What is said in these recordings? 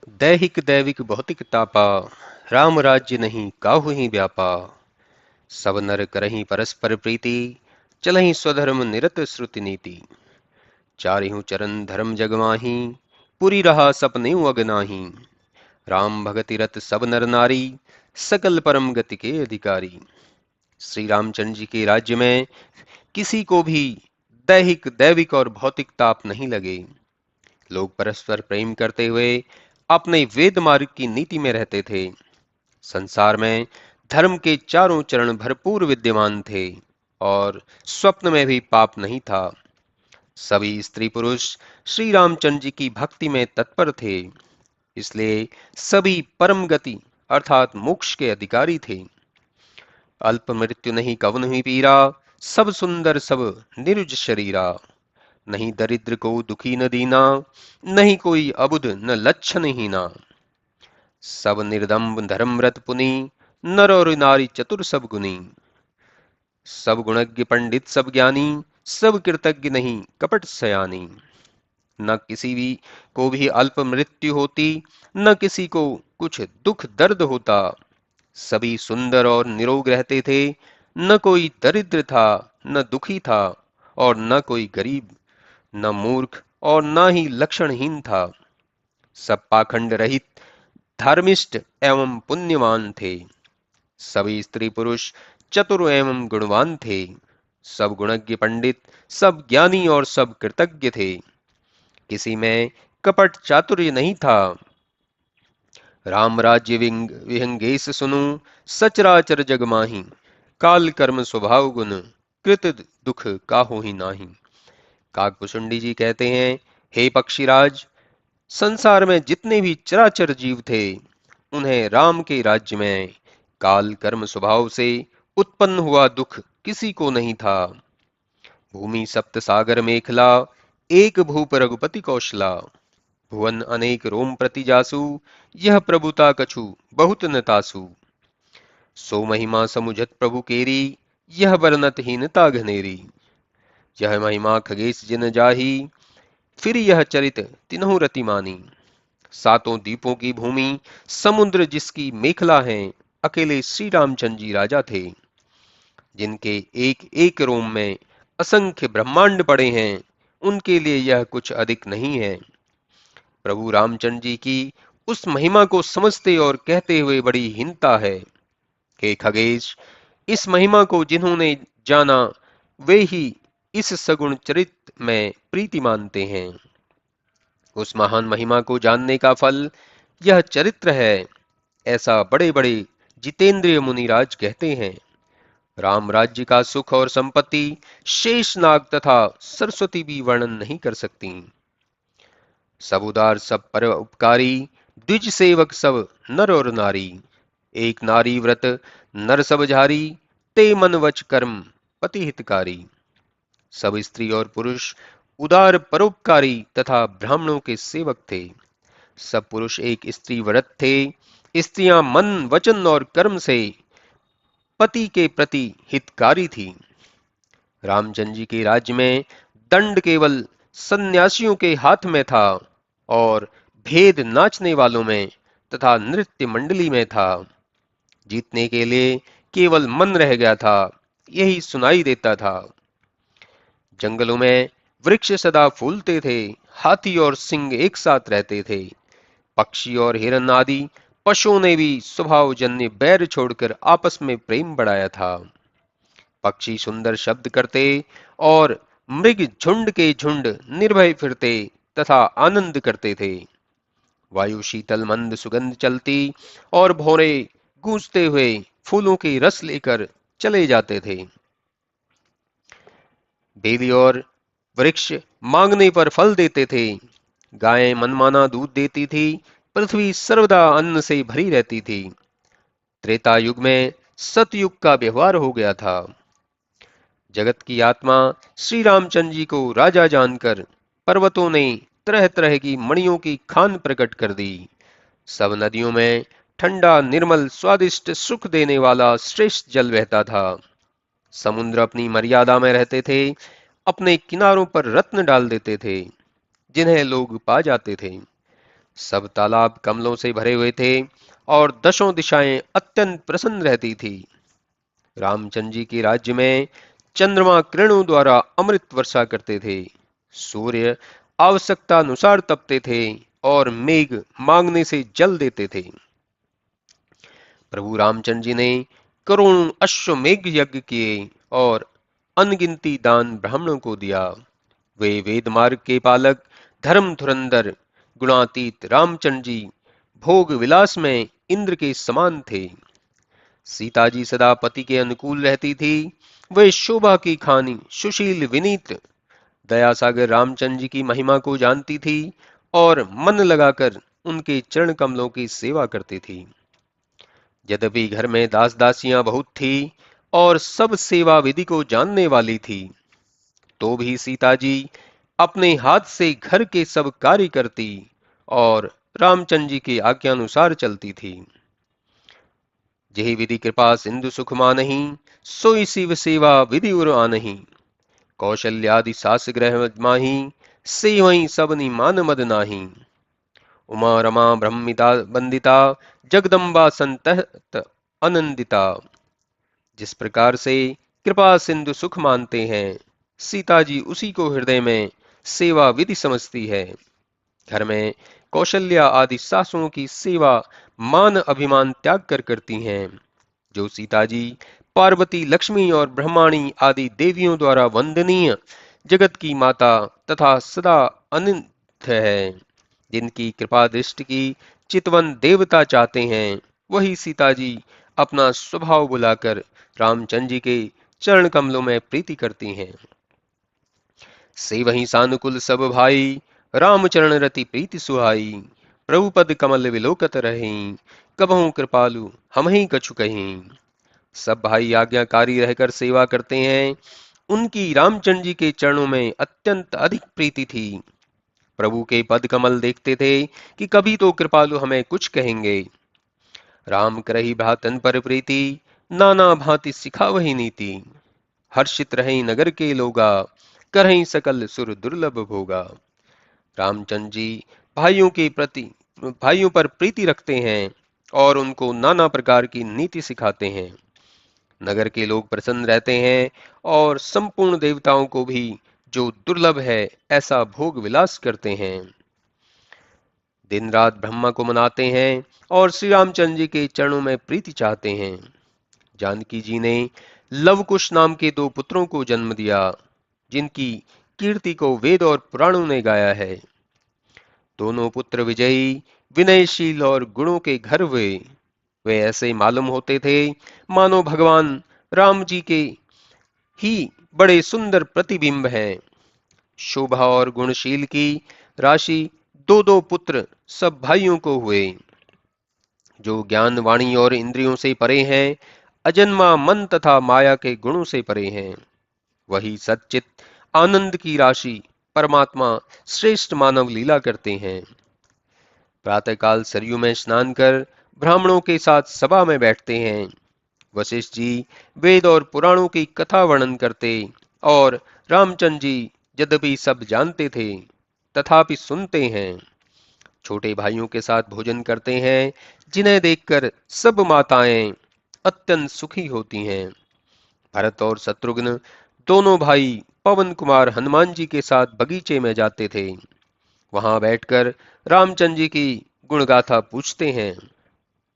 दैहिक दैविक भौतिक तापा, राम राज्य नहीं काहू ही व्यापा। सब नर करहीं परस्पर प्रीति, चलहीं स्वधर्म निरत श्रुति नीति। चारिहूं चरण धर्म जग माही, पुरी रहा सपने अगनाही। राम भगति रत सब नर नारी, सकल परम गति के अधिकारी। श्री रामचंद्र जी के राज्य में किसी को भी दैहिक दैविक और भौतिक ताप नहीं लगे। लोग परस्पर प्रेम करते हुए अपने वेद मार्ग की नीति में रहते थे। संसार में धर्म के चारों चरण भरपूर विद्यमान थे और स्वप्न में भी पाप नहीं था। सभी स्त्री पुरुष श्री रामचंद्र जी की भक्ति में तत्पर थे, इसलिए सभी परम गति अर्थात मोक्ष के अधिकारी थे। अल्प मृत्यु नहीं कवन हुई पीरा, सब सुंदर सब निरुज शरीरा। नहीं दरिद्र को दुखी न दीना, नहीं कोई अबुध न लक्षण हीना। सब निर्दम्ब धर्मव्रत पुनि, नर और नारी चतुर सब गुनी। सब गुणज्ञ पंडित सब ज्ञानी, सब कृतज्ञ नहीं कपट सयानी। न किसी भी को भी अल्प मृत्यु होती, न किसी को कुछ दुख दर्द होता। सभी सुंदर और निरोग रहते थे, न कोई दरिद्र था न दुखी था, और न कोई गरीब, न मूर्ख और न ही लक्षणहीन था। सब पाखंड रहित धर्मिष्ठ एवं पुण्यवान थे। सभी स्त्री पुरुष चतुर एवं गुणवान थे। सब गुणज्ञ पंडित, सब ज्ञानी और सब कृतज्ञ थे। किसी में कपट चातुर्य नहीं था। राम राज्य विहंगेश सुनु, सचराचर जग माही। काल कर्म स्वभाव गुण, कृत दुख काहू ही नाही। काकभूषुंडी जी कहते हैं, हे पक्षीराज, संसार में जितने भी चराचर जीव थे, उन्हें राम के राज्य में काल कर्म स्वभाव से उत्पन्न हुआ दुख किसी को नहीं था। भूमि सप्त सागर मेखला, एक भूप रघुपति कौशला। भुवन अनेक रोम प्रति जासु, यह प्रभुता कछु बहुत न तासु। सो महिमा समुझत प्रभु केरी, यह बरनत हीनता घनेरी। यह महिमा खगेश जिन जाही, फिर यह चरित तिन्हु रति मानी। सातों द्वीपों की भूमि समुद्र जिसकी मेखला है, अकेले श्री रामचंद्र जी राजा थे। जिनके एक एक रोम में असंख्य ब्रह्मांड पड़े हैं, उनके लिए यह कुछ अधिक नहीं है। प्रभु रामचंद्र जी की उस महिमा को समझते और कहते हुए बड़ी हीनता है। हे खगेश, इस महिमा को जिन्होंने जाना, वे ही इस सगुण चरित्र में प्रीति मानते हैं। उस महान महिमा को जानने का फल यह चरित्र है, ऐसा बड़े बड़े जितेंद्रिय मुनिराज कहते हैं। राम राज्य का सुख और संपत्ति शेष नाग तथा सरस्वती भी वर्णन नहीं कर सकती। सब उदार सब पर उपकारी, द्विज सेवक सब नर और नारी। एक नारी व्रत नर सब झारी, ते मन वच कर्म पति हितकारी। सब स्त्री और पुरुष उदार परोपकारी तथा ब्राह्मणों के सेवक थे। सब पुरुष एक स्त्री व्रत थे। स्त्रियां मन वचन और कर्म से पति के प्रति हितकारी थी। रामचंद्र जी के राज्य में दंड केवल सन्यासियों के हाथ में था और भेद नाचने वालों में तथा नृत्य मंडली में था। जीतने के लिए केवल मन रह गया था, यही सुनाई देता था। जंगलों में वृक्ष सदा फूलते थे, हाथी और सिंह एक साथ रहते थे। पक्षी और हिरन आदि पशुओं ने भी स्वभावजन्य बैर छोड़कर आपस में प्रेम बढ़ाया था। पक्षी सुंदर शब्द करते और मृग झुंड के झुंड निर्भय फिरते तथा आनंद करते थे। वायु शीतल मंद सुगंध चलती और भौरे गूंजते हुए फूलों के रस लेकर चले जाते थे। बेली और वृक्ष मांगने पर फल देते थे। गायें मनमाना दूध देती थी। पृथ्वी सर्वदा अन्न से भरी रहती थी। त्रेता युग में सतयुग का व्यवहार हो गया था। जगत की आत्मा श्री रामचंद्र जी को राजा जानकर पर्वतों ने तरह तरह की मणियों की खान प्रकट कर दी। सब नदियों में ठंडा निर्मल स्वादिष्ट सुख देने वाला श्रेष्ठ जल बहता था। समुद्र अपनी मर्यादा में रहते थे। अपने किनारों पर रत्न डाल देते थे, जिन्हें लोग पा जाते थे। सब तालाब कमलों से भरे हुए थे और दशों दिशाएं अत्यंत प्रसन्न रहती थी। रामचंद्र जी के राज्य में चंद्रमा किरणों द्वारा अमृत वर्षा करते थे, सूर्य आवश्यकता अनुसार तपते थे और मेघ मांगने से जल देते थे। प्रभु रामचंद्र जी ने करोड़ों अश्वमेघ यज्ञ किए और अनगिनती दान ब्राह्मणों को दिया। वे वेद मार्ग के पालक, धर्म धुरंधर, गुणातीत रामचंद्र जी भोग विलास में इंद्र के समान थे। सीता जी सदा पति के अनुकूल रहती थी। वे शोभा की खानी, सुशील, विनीत, दया सागर रामचंद्र जी की महिमा को जानती थी और मन लगाकर उनके चरण कमलों की सेवा करती थी। यद्यपि घर में दास दासियां बहुत थी और सब सेवा विधि को जानने वाली थी, तो भी सीता जी अपने हाथ से घर के सब कार्य करती और रामचंद्र जी की आज्ञानुसार चलती थी। जेहि विधि कृपा सिंधु सुख मानहि, सोई शिव सेवा विधि उर आनहि। कौशल्यादि सास ग्रह माही, सेवहि सबनि मान मद नाही। उमा रमा ब्रह्मिता वंदिता, जगदम्बा संतत आनंदिता। जिस प्रकार से कृपा सिंधु सुख मानते हैं, सीता जी उसी को हृदय में सेवा विधि समझती है। घर में कौशल्या आदि सासुओं की सेवा मान अभिमान त्याग कर करती हैं। जो सीता जी पार्वती, लक्ष्मी और ब्रह्माणी आदि देवियों द्वारा वंदनीय जगत की माता तथा सदा अनंत है, जिनकी कृपा दृष्टि की चितवन देवता चाहते हैं, वही सीता जी अपना स्वभाव बुलाकर रामचंद्र जी के चरण कमलों में प्रीति करती हैं। से वही सानुकुल सब भाई, रामचरण रति प्रीति सुहाई। प्रभु पद कमल विलोकत रही, कबहु कृपालु हम ही कछु कहीं। सब भाई आज्ञाकारी रहकर सेवा करते हैं। उनकी रामचंद्र जी के चरणों में अत्यंत अधिक प्रीति थी। प्रभु के पद कमल देखते थे कि कभी तो कृपालु हमें कुछ कहेंगे। राम करही भ्रातन पर प्रीति, नाना भांति सिखा वही नीति। हर्षित रहे नगर के लोगा, करही सकल सुर दुर्लभ भोगा। रामचंद्र जी भाइयों के प्रति भाइयों पर प्रीति रखते हैं और उनको नाना प्रकार की नीति सिखाते हैं। नगर के लोग प्रसन्न रहते हैं और संपूर्ण देवताओं को भी जो दुर्लभ है ऐसा भोग विलास करते हैं। दिन रात ब्रह्मा को मनाते हैं और श्री रामचंद्र जी के चरणों में प्रीति चाहते हैं। जानकी जी ने लवकुश नाम के दो पुत्रों को जन्म दिया, जिनकी कीर्ति को वेद और पुराणों ने गाया है। दोनों पुत्र विजयी, विनयशील और गुणों के घर हुए। वे ऐसे मालूम होते थे मानो भगवान राम जी के ही बड़े सुंदर प्रतिबिंब हैं। शोभा और गुणशील की राशि दो दो पुत्र सब भाइयों को हुए। जो ज्ञान, वाणी और इंद्रियों से परे हैं, अजन्मा मन तथा माया के गुणों से परे हैं, वही सच्चित आनंद की राशि परमात्मा श्रेष्ठ मानव लीला करते हैं। प्रातःकाल सरयू में स्नान कर ब्राह्मणों के साथ सभा में बैठते हैं। वशिष्ठ जी वेद और पुराणों की कथा वर्णन करते और रामचंद्र जी यद्यपि सब जानते थे तथापि सुनते हैं। छोटे भाइयों के साथ भोजन करते हैं, जिन्हें देखकर सब माताएं अत्यंत सुखी होती हैं। भरत और शत्रुघ्न दोनों भाई पवन कुमार हनुमान जी के साथ बगीचे में जाते थे। वहां बैठकर रामचंद्र जी की गुणगाथा पूछते हैं।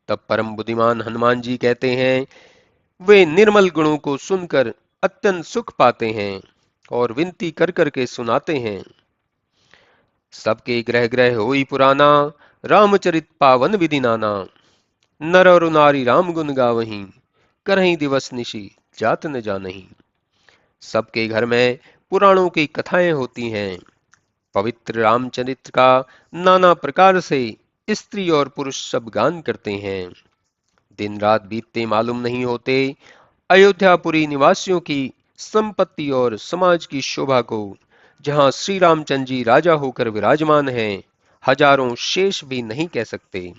तब परम बुद्धिमान हनुमान जी कहते हैं, वे निर्मल गुणों को सुनकर अत्यंत सुख पाते हैं और विनती कर करके सुनाते हैं। सबके ग्रह ग्रह होई पुराना, रामचरित पावन विधि नाना। नर और नारी राम गुण गावहीं, करहीं दिवस निशि जात न जानहीं। सबके घर में पुराणों की कथाएं होती हैं। पवित्र रामचरित्र का नाना प्रकार से स्त्री और पुरुष सब गान करते हैं। दिन रात बीतते मालूम नहीं होते। अयोध्यापुरी निवासियों की संपत्ति और समाज की शोभा को जहां श्री रामचंद्र जी राजा होकर विराजमान हैं, हजारों शेष भी नहीं कह सकते।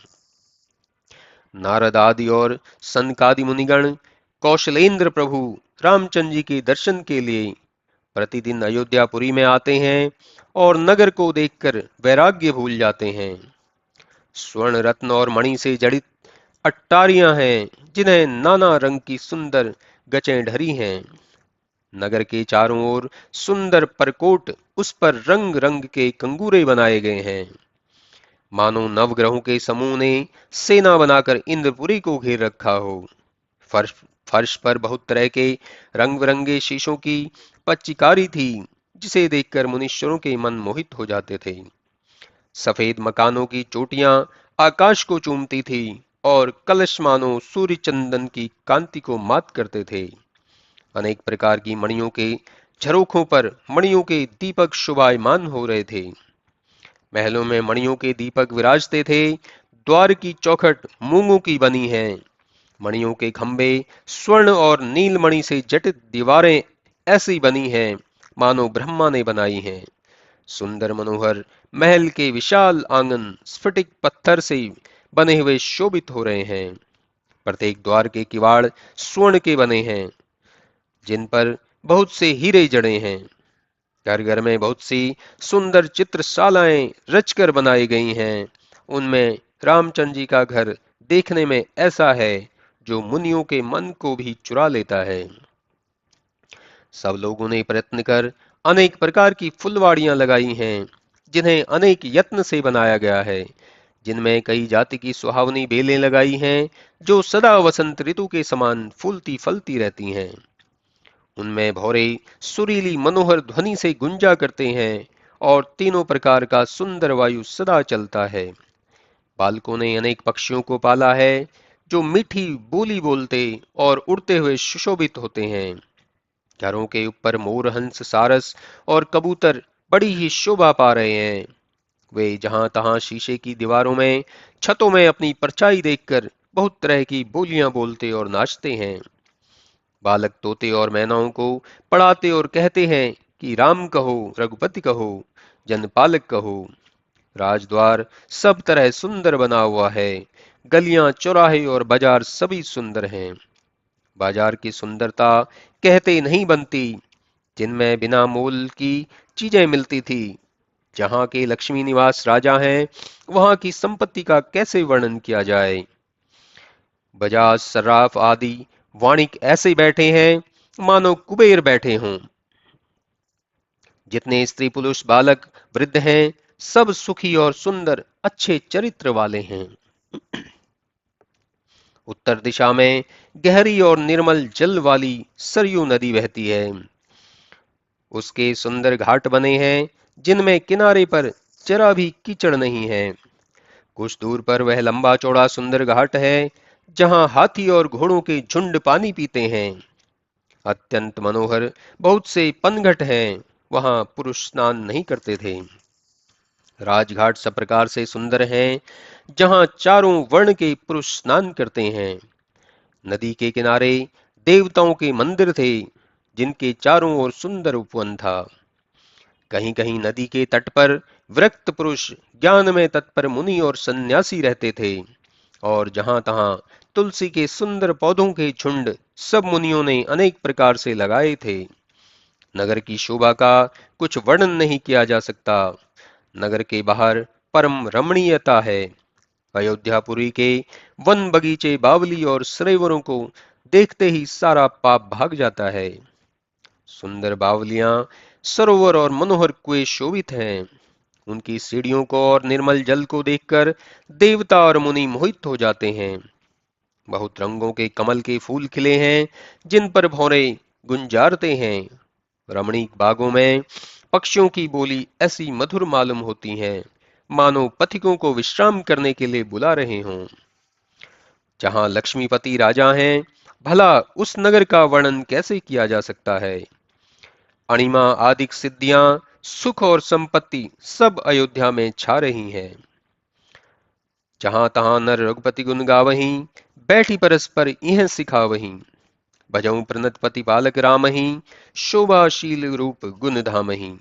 नारद आदि और सनकादि मुनिगण कौशलेंद्र प्रभु रामचंद्र जी के दर्शन के लिए प्रतिदिन अयोध्यापुरी में आते हैं और नगर को देखकर वैराग्य भूल जाते हैं। स्वर्ण रत्न और मणि से जड़ित अट्टारियां हैं, जिन्हें नाना रंग की सुंदर गचें ढरी हैं। नगर के चारों ओर सुंदर परकोट, उस पर रंग रंग के कंगूरे बनाए गए हैं, मानो नवग्रहों के समूह ने सेना बनाकर इंद्रपुरी को घेर रखा हो। फर्श फर्श पर बहुत तरह के रंग बिरंगे शीशों की पच्चीकारी थी, जिसे देखकर मुनीश्वरों के मन मोहित हो जाते थे। सफेद मकानों की चोटियां आकाश को चूमती थी और कलश मानो सूर्य चंदन की कांति को मात करते थे। अनेक प्रकार की मणियों के झरोखों पर मणियों के दीपक शोभायमान हो रहे थे। महलों में मणियों के दीपक विराजते थे। द्वार की चौखट मूंगों की बनी है। मणियों के खंभे स्वर्ण और नीलमणि से जटित दीवारें ऐसी बनी हैं, मानो ब्रह्मा ने बनाई हैं। सुंदर मनोहर महल के विशाल आंगन स्फटिक पत्थर से बने हुए शोभित हो रहे हैं। प्रत्येक द्वार के किवाड़ स्वर्ण के बने हैं, जिन पर बहुत से हीरे जड़े हैं। घर घर में बहुत सी सुंदर चित्रशालाएं रचकर बनाई गई हैं। उनमें रामचंद्र जी का घर देखने में ऐसा है जो मुनियों के मन को भी चुरा लेता है। सब लोगों ने प्रयत्न कर अनेक प्रकार की फुलवाड़ियां लगाई हैं, जिन्हें अनेक यत्न से बनाया गया है। जिनमें कई जाति की सुहावनी बेलें लगाई हैं, जो सदा वसंत ऋतु के समान फूलती फलती रहती हैं। उनमें भौरे सुरीली मनोहर ध्वनि से गुंजा करते हैं और तीनों प्रकार का सुंदर वायु सदा चलता है। बालकों ने अनेक पक्षियों को पाला है, जो मीठी बोली बोलते और उड़ते हुए सुशोभित होते हैं। घरों के ऊपर मोर, हंस, सारस और कबूतर बड़ी ही शोभा पा रहे हैं। वे जहां तहां शीशे की दीवारों में, छतों में अपनी परछाई देखकर बहुत तरह की बोलियां बोलते और नाचते हैं। बालक तोते और मैनाओं को पढ़ाते और कहते हैं कि राम कहो, रघुपति कहो, जनपालक कहो। राजद्वार सब तरह सुंदर बना हुआ है। गलियां, चौराहे और बाजार सभी सुंदर हैं। बाजार की सुंदरता कहते नहीं बनती, जिनमें बिना मोल की चीजें मिलती थी। जहां के लक्ष्मी निवास राजा हैं, वहां की संपत्ति का कैसे वर्णन किया जाए। बजाज, सर्राफ आदि वाणिक ऐसे बैठे हैं, मानो कुबेर बैठे हों। जितने स्त्री पुरुष बालक वृद्ध हैं, सब सुखी और सुंदर अच्छे चरित्र वाले हैं। उत्तर दिशा में गहरी और निर्मल जल वाली सरयू नदी बहती है। उसके सुंदर घाट बने हैं, जिनमें किनारे पर जरा भी कीचड़ नहीं है। कुछ दूर पर वह लंबा चौड़ा सुंदर घाट है, जहां हाथी और घोड़ों के झुंड पानी पीते हैं। अत्यंत मनोहर बहुत से पनघट हैं, वहां पुरुष स्नान नहीं करते थे। राजघाट सब प्रकार से सुंदर हैं, जहां चारों वर्ण के पुरुष स्नान करते हैं। नदी के किनारे देवताओं के मंदिर थे, जिनके चारों ओर सुंदर उपवन था। कहीं कहीं नदी के तट पर विरक्त पुरुष, ज्ञान में तत्पर मुनि और सन्यासी रहते थे, और जहां तहां तुलसी के सुंदर पौधों के झुंड सब मुनियों ने अनेक प्रकार से लगाए थे। नगर की शोभा का कुछ वर्णन नहीं किया जा सकता। नगर के बाहर परम रमणीयता है। अयोध्यापुरी के वन, बगीचे, बावली और सरोवरों को देखते ही सारा पाप भाग जाता है। सुंदर बावलियां, सरोवर और मनोहर कुएं शोभित हैं। उनकी सीढ़ियों को और निर्मल जल को देखकर देवता और मुनि मोहित हो जाते हैं। बहुत रंगों के कमल के फूल खिले हैं, जिन पर भौरे गुंजारते हैं। रमणीक बागों में पक्षियों की बोली ऐसी मधुर मालूम होती है, मानो पथिकों को विश्राम करने के लिए बुला रहे हों। जहां लक्ष्मीपति राजा हैं, भला उस नगर का वर्णन कैसे किया जा सकता है। अणिमा आदिक सिद्धियां, सुख और संपत्ति सब अयोध्या में छा रही हैं। जहां तहां नर रघुपति गुण गावहीं, बैठी परस्पर इह सिखावहीं। भजऊं प्रणतपति बालक रामहीं, शोभाशील रूप गुण धामहीं।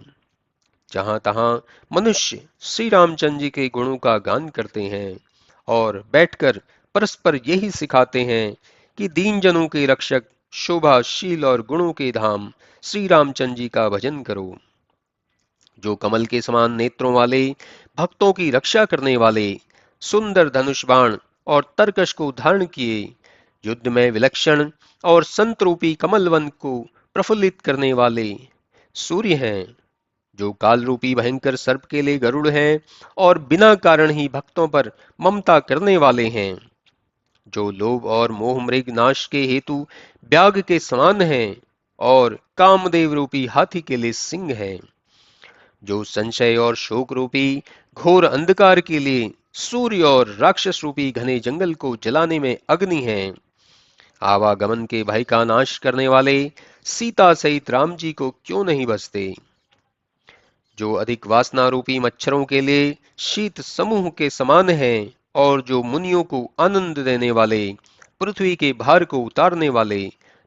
जहां तहां मनुष्य श्री रामचंद्र जी के गुणों का गान करते हैं और बैठकर परस्पर यही सिखाते हैं कि दीन जनों के रक्षक, शोभाशील और गुणों के धाम श्री रामचंद्र जी का भजन करो। जो कमल के समान नेत्रों वाले, भक्तों की रक्षा करने वाले, सुंदर धनुष बाण और तरकश को धारण किए, युद्ध में विलक्षण और संतरूपी कमल वन को प्रफुल्लित करने वाले सूर्य हैं, जो काल रूपी भयंकर सर्प के लिए गरुड़ हैं और बिना कारण ही भक्तों पर ममता करने वाले हैं, जो लोभ और मोह मृग नाश के हेतु ब्याग के समान हैं और कामदेव रूपी हाथी के लिए सिंह हैं, जो संशय और शोक रूपी घोर अंधकार के लिए सूर्य और राक्षस रूपी घने जंगल को जलाने में अग्नि हैं, आवागमन के भय का नाश करने वाले सीता सहित राम जी को क्यों नहीं बसते, जो अधिक वासना रूपी मच्छरों के लिए शीत समूह के समान हैं और जो मुनियों को आनंद देने वाले, पृथ्वी के भार को उतारने वाले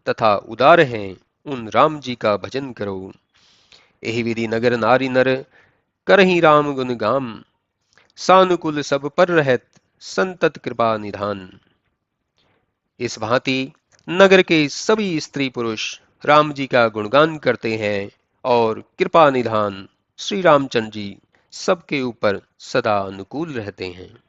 तथा उदार हैं, उन राम जी का भजन करो। एहि विधि नगर नारी नर करहि राम गुण गाम, सानुकूल सब पर रहत संतत कृपा निधान। इस भांति नगर के सभी स्त्री पुरुष राम जी का गुणगान करते हैं और कृपा निधान श्री रामचंद्र जी सबके ऊपर सदा अनुकूल रहते हैं।